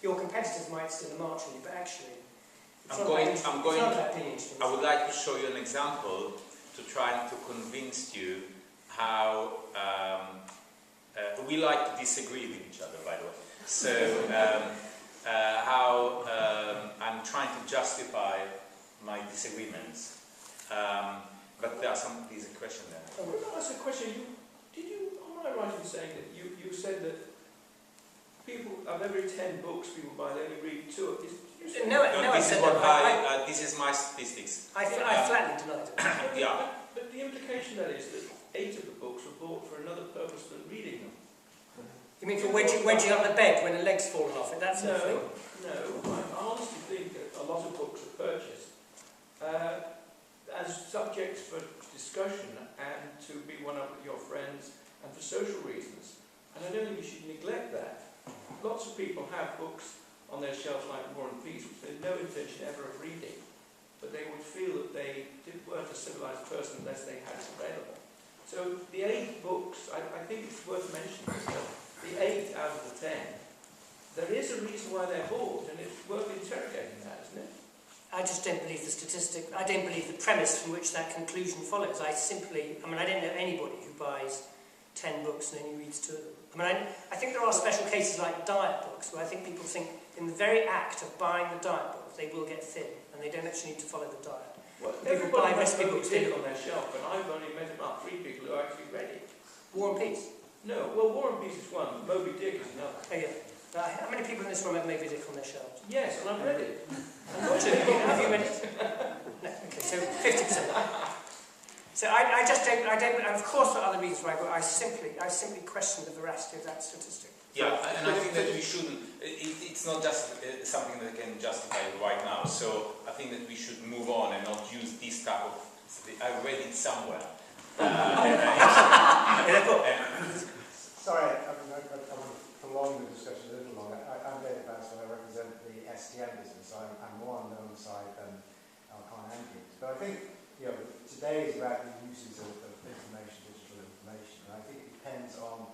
your competitors might steal a march from you, but actually, I would like to show you an example to try to convince you how we like to disagree with each other, by the way. So how I'm trying to justify my disagreements. But there's a question there. I want to ask a question. Am I right in saying that you said that people, of every 10 books people buy, they only read 2 of these? No, I said that. This is my statistics. I flatly denied it. Yeah. But the implication then is that 8 of the books were bought for another purpose than reading them. You mean for wedging up the bed when the leg's fallen off it? That's the thing. No. I honestly think that a lot of books are purchased as subjects for discussion and to be one up with your friends and for social reasons. And I don't think you should neglect that. Lots of people have books on their shelves like War and Peace, which they had no intention ever of reading, but they would feel that they weren't a civilized person unless they had it available. So the 8 books, I think it's worth mentioning that the 8 out of the 10, there is a reason why they're bought, and it's worth interrogating that, isn't it? I just don't believe the statistic. I don't believe the premise from which that conclusion follows. I don't know anybody who buys 10 books and only reads 2 of them. I think there are special cases like diet books where I think people think in the very act of buying the diet book they will get thin and they don't actually need to follow the diet. Well, people buy recipe books on their shelf, and I've only met about 3 people who are actually read it. War and Peace? No, well, War and Peace is one, Moby Dick is another. Oh yeah. How many people in this room have Moby Dick on their shelves? Yes, and I've read it. Have you read it? No. Okay, so 50%. So I don't, and of course for other reasons why, but I simply question the veracity of that statistic. Yeah, and I think that we shouldn't, it's not just something that can justify it right now, so I think that we should move on and not use this type of, I read it somewhere. Sorry, I want to prolong the discussion a little longer. I'm David Bass and I represent the STM business. I'm more on the known side than on Andrews. But I think, today is about the uses of information, digital information. And I think it depends on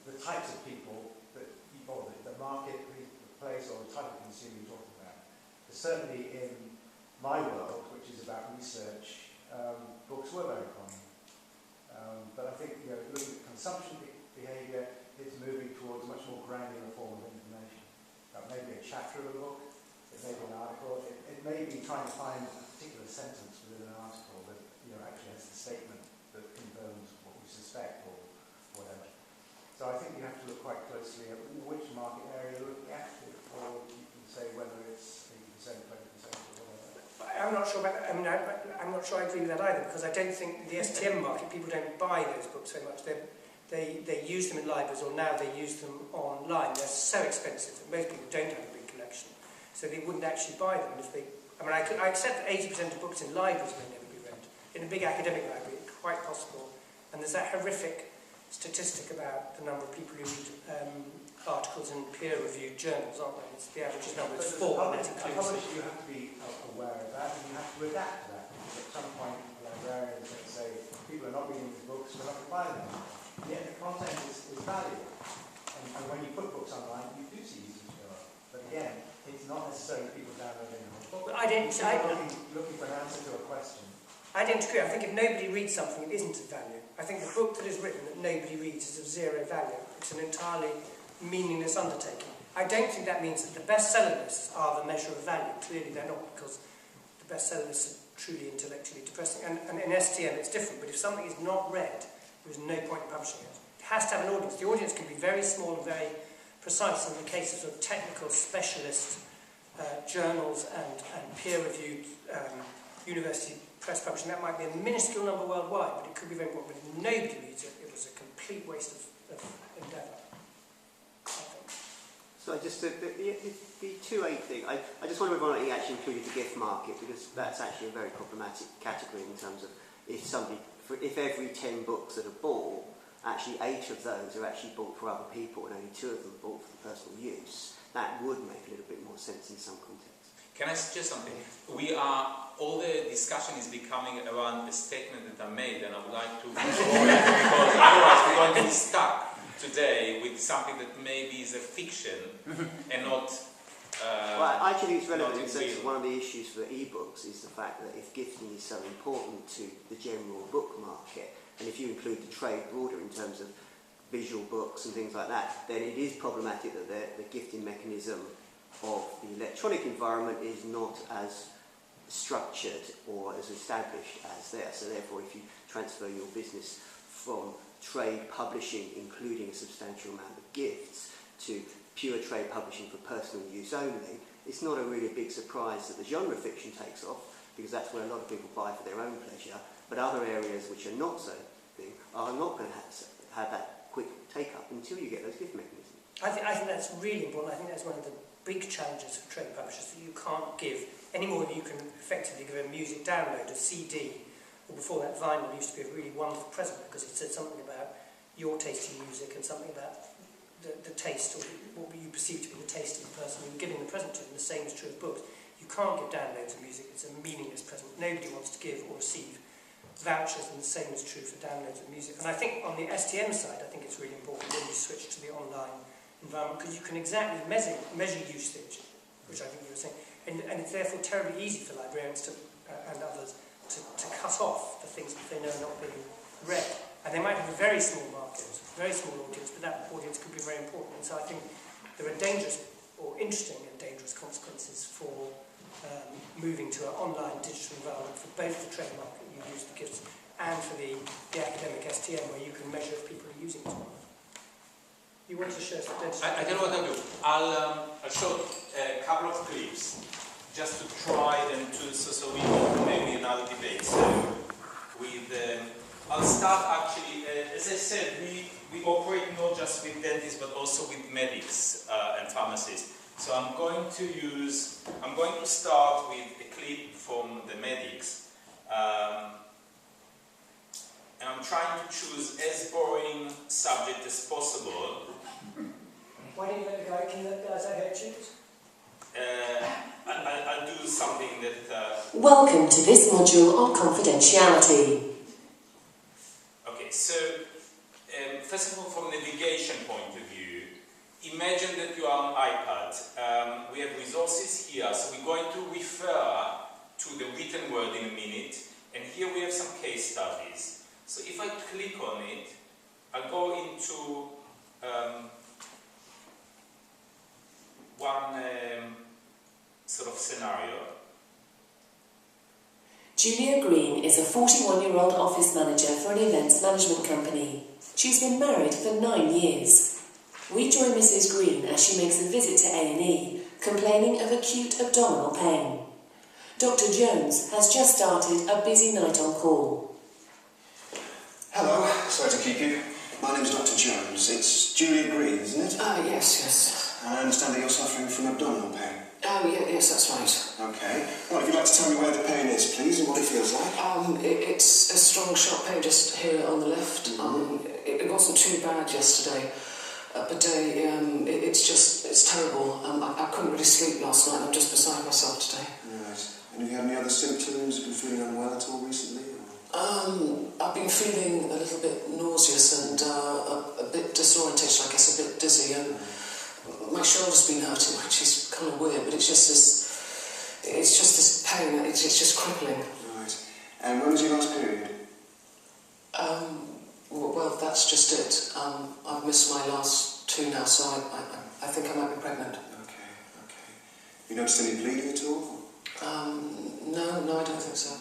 the types of people that or the market, the place, or the type of consumer you're talking about. But certainly in my world, which is about research, books were very common. But I think looking at consumption behaviour, it's moving towards a much more granular form of information. That may be a chapter of a book, it may be an article, it may be trying to find a particular sentence within an article that actually has the statement that confirms what we suspect or whatever. So I think you have to look quite closely at which market area you're looking at, or you can say whether it's 80%, 20% or whatever. I'm not sure about that. I'm not sure I agree with that either, because I don't think the STM market, people don't buy those books very much. They use them in libraries, or now they use them online. They're so expensive that most people don't have a big collection, so they wouldn't actually buy them if they. I accept that 80% of books in libraries may never be read. In a big academic library, it's quite possible. And there's that horrific statistic about the number of people who read articles in peer-reviewed journals, aren't there? It's the average number is 4, and that includes. You have to be aware of that, and you have to adapt to that. Because at some point, librarians may say, people are not reading these books, we're not going to buy them. Yet the content is valuable. And when you put books online, you do see users go up. But again, it's not necessarily people downloading the whole book. Looking for an answer to a question. I don't agree. I think if nobody reads something, it isn't of value. I think the book that is written that nobody reads is of zero value. It's an entirely meaningless undertaking. I don't think that means that the bestseller lists are the measure of value. Clearly they're not, because the bestseller lists are truly intellectually depressing. And in STM it's different, but if something is not read, there is no point in publishing it. It has to have an audience. The audience can be very small and very precise in the cases of technical specialist journals and peer-reviewed university press publishing. That might be a minuscule number worldwide, but it could be very important. But if nobody reads it, it was a complete waste of endeavour, I think. So just the 2.8 thing, I just wonder whether or not you actually included the gift market, because that's actually a very problematic category in terms of if every 10 books that are bought, actually 8 of those are actually bought for other people and only 2 of them are bought for personal use. That would make a little bit more sense in some context. Can I suggest something? All the discussion is becoming around the statement that I made, and I would like to explore it, because otherwise we're going to be stuck today with something that maybe is a fiction and not I actually think it's relevant Not in the sense that real. one of the issues for e-books is the fact that if gifting is so important to the general book market, and if you include the trade broader in terms of visual books and things like that, then it is problematic that the gifting mechanism of the electronic environment is not as structured or as established as there. So therefore, if you transfer your business from trade publishing, including a substantial amount of gifts, to pure trade publishing for personal use only, it's not a really big surprise that the genre fiction takes off, because that's where a lot of people buy for their own pleasure, but other areas which are not so big are not going to have that quick take-up until you get those gift mechanisms. I think that's really important. I think that's one of the big challenges for trade publishers, that you can't give, any more than you can effectively give a music download, a CD, or before that vinyl used to be a really wonderful present because it said something about your taste in music and something about the taste, or what you perceive to be the taste of the person you're giving the present to, and the same is true of books. You can't give downloads of music, it's a meaningless present. Nobody wants to give or receive vouchers, and the same is true for downloads of music. And I think on the STM side, I think it's really important when you switch to the online environment, because you can exactly measure usage, which I think you were saying, and it's therefore terribly easy for librarians to, and others to cut off the things that they know are not being read. And they might have a very small market, very small audience, but that audience could be very important. And so I think there are dangerous, or interesting and dangerous consequences for moving to an online digital environment for both the trade market, you use the gifts, and for the academic STM, where you can measure if people are using it or not. You want to share some data? I tell you what I'll do. I'll show a couple of clips just to try and so we can maybe another debate. So with I'll start actually. As I said, we operate not just with dentists but also with medics and pharmacists. So I'm going to start with a clip from the medics. And I'm trying to choose as boring subject as possible. Why don't you let the guy, can you let the guys out here choose? I'll do something that... Welcome to this module on confidentiality. Okay, so first of all, from navigation point of view, imagine that you are on iPad. We have resources here, so we're going to refer to the written word in a minute, and here we have some case studies. So if I click on it, I'll go into one sort of scenario. Julia Green is a 41-year-old office manager for an events management company. She's been married for 9 years. We join Mrs. Green as she makes a visit to A&E, complaining of acute abdominal pain. Dr. Jones has just started a busy night on call. Hello, sorry to keep you. My name's Dr. Jones. It's Julia Green, isn't it? Yes. And I understand that you're suffering from abdominal pain. Oh, yes, that's right. Okay. Well, if you'd like to tell me where the pain is, please, and what it feels like. It's a strong, sharp pain just here on the left. It wasn't too bad yesterday, but it's terrible. I couldn't really sleep last night. I'm just beside myself today. Right. And have you had any other symptoms? Been feeling unwell at all recently? I've been feeling a little bit nauseous and a bit disorientated, I guess, a bit dizzy, and my shoulder's been hurting, which is kind of weird, but it's just this pain, it's just crippling. Right. And when was your last period? Well, that's just it. I've missed my last 2 now, so I think I might be pregnant. Okay. You noticed any bleeding at all? No, I don't think so.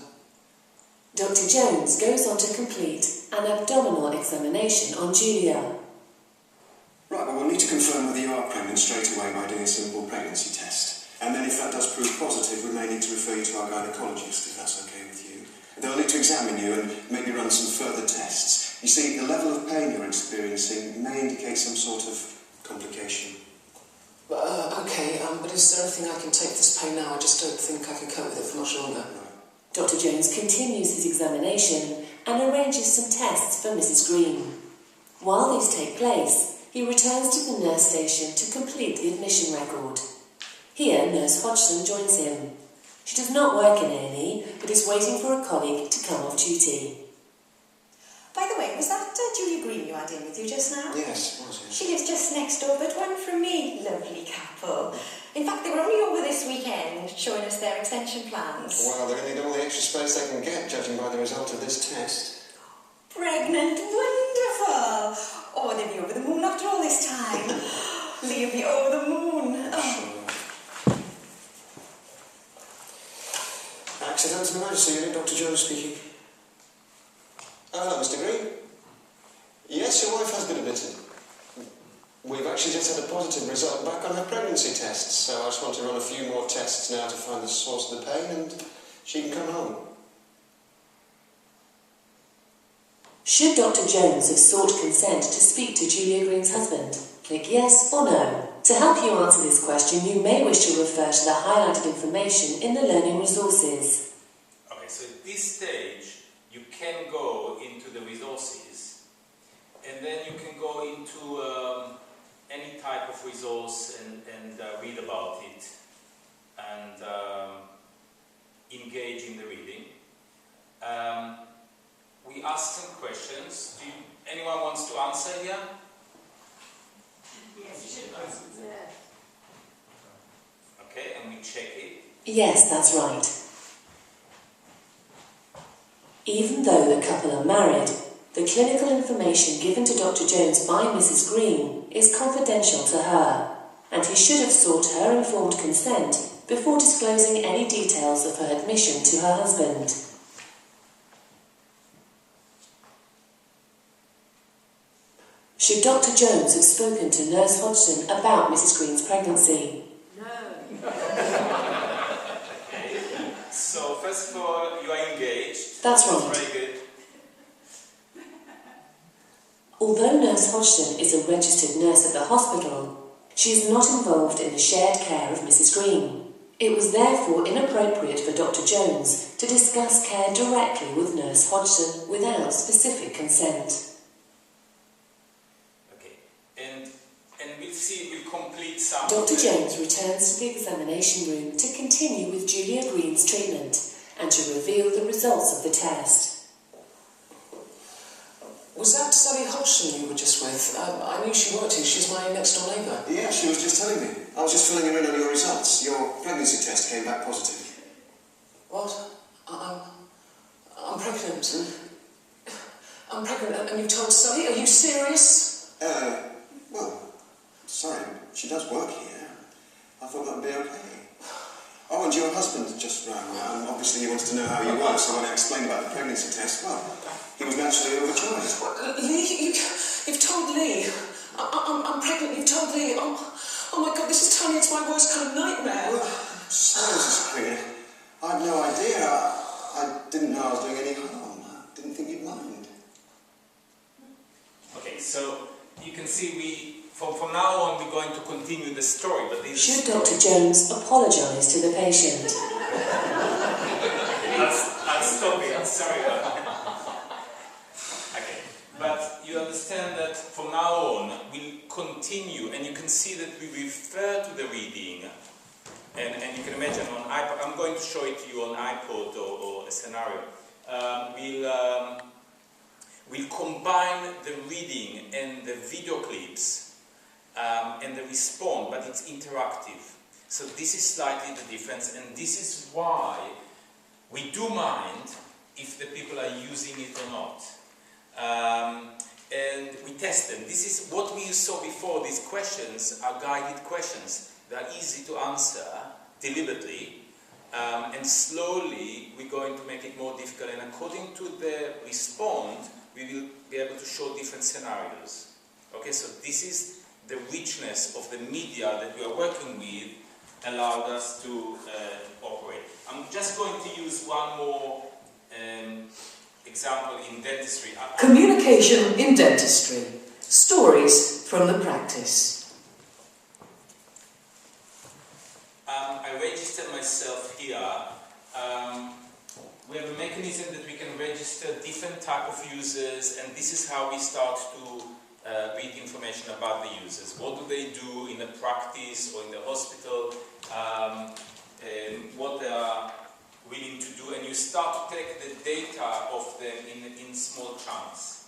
Dr. Jones goes on to complete an abdominal examination on Julia. Right, well, we'll need to confirm whether you are pregnant straight away by doing a simple pregnancy test. And then if that does prove positive, we may need to refer you to our gynaecologist, if that's okay with you. They'll need to examine you and maybe run some further tests. You see, the level of pain you're experiencing may indicate some sort of complication. Okay, but is there anything I can take this pain now? I just don't think I can cope with it for much longer. Right. Dr. Jones continues his examination and arranges some tests for Mrs. Green. While these take place, he returns to the nurse station to complete the admission record. Here, Nurse Hodgson joins him. She does not work in A&E, but is waiting for a colleague to come off duty. By the way, was that Julia Julia Green you had in with you just now? Yes, was it? She lives just next door, but one from me. Lovely couple. In fact, they were only over this weekend showing us their extension plans. Well, they're going to need all the extra space they can get, judging by the result of this test. Pregnant, wonderful. Oh, they'll be over the moon after all this time. Leave me over the moon. Oh. Accident and emergency unit, Dr. Jones speaking. Hello, Mr. Green. Yes, your wife has been admitted. We've actually just had a positive result back on her pregnancy tests, so I just want to run a few more tests now to find the source of the pain, and she can come home. Should Dr. Jones have sought consent to speak to Julia Green's husband? Click yes or no. To help you answer this question, you may wish to refer to the highlighted information in the learning resources. Okay, so at this stage, you can go into the resources, and then you can go into any type of resource and read about it, and engage in the reading. We asked some questions. Anyone wants to answer here? Yes, you should answer. Okay, and we check it. Yes, that's right. Even though the couple are married, the clinical information given to Dr. Jones by Mrs. Green is confidential to her, and he should have sought her informed consent before disclosing any details of her admission to her husband. Should Dr. Jones have spoken to Nurse Hodgson about Mrs. Green's pregnancy? No. So, first of all, you are engaged. That's right. Very good. Although Nurse Hodgson is a registered nurse at the hospital, she is not involved in the shared care of Mrs. Green. It was therefore inappropriate for Dr. Jones to discuss care directly with Nurse Hodgson without specific consent. We'll complete some. Dr. Jones returns to the examination room to continue with Julia Green's treatment and to reveal the results of the test. Was that Sally Hodgson you were just with? I knew she worked here. She's my next-door neighbour. Yeah, she was just telling me. I was just filling her in on your results. Your pregnancy test came back positive. What? I'm pregnant. I'm pregnant, and you've told Sally? Are you serious? Well, sorry, she does work here. I thought that would be okay. Oh, and your husband just rang, and obviously he wanted to know how you were, so when I explained about the pregnancy test, well, he was naturally overjoyed. Lee, you've told Lee. I'm pregnant, you've told Lee. Oh my God, this is turning into my worst kind of nightmare. Well, sorry, Mrs. Green. I had no idea. I didn't know I was doing any harm. I didn't think you'd mind. Okay, so you can see from now on we're going to continue the story, but this Should Dr. Jones apologise to the patient? I'll stop it, sorry about that. Okay, but you understand that from now on we'll continue, and you can see that we refer to the reading, and you can imagine on iPod, I'm going to show it to you on iPod or a scenario. We'll combine the reading and the video clips and the response, but it's interactive. So this is slightly the difference, and this is why we do mind if the people are using it or not. And we test them. This is what we saw before. These questions are guided questions. They are easy to answer deliberately, and slowly we're going to make it more difficult, and according to the response we will be able to show different scenarios. Okay, so this is the richness of the media that we are working with allowed us to operate. I'm just going to use one more example in dentistry. Communication in dentistry. Stories from the practice. I registered myself here. We have a mechanism that we can register different type of users, and this is how we start to read information about the users. What do they do in the practice or in the hospital? What they are willing to do, and you start to take the data of them in small chunks.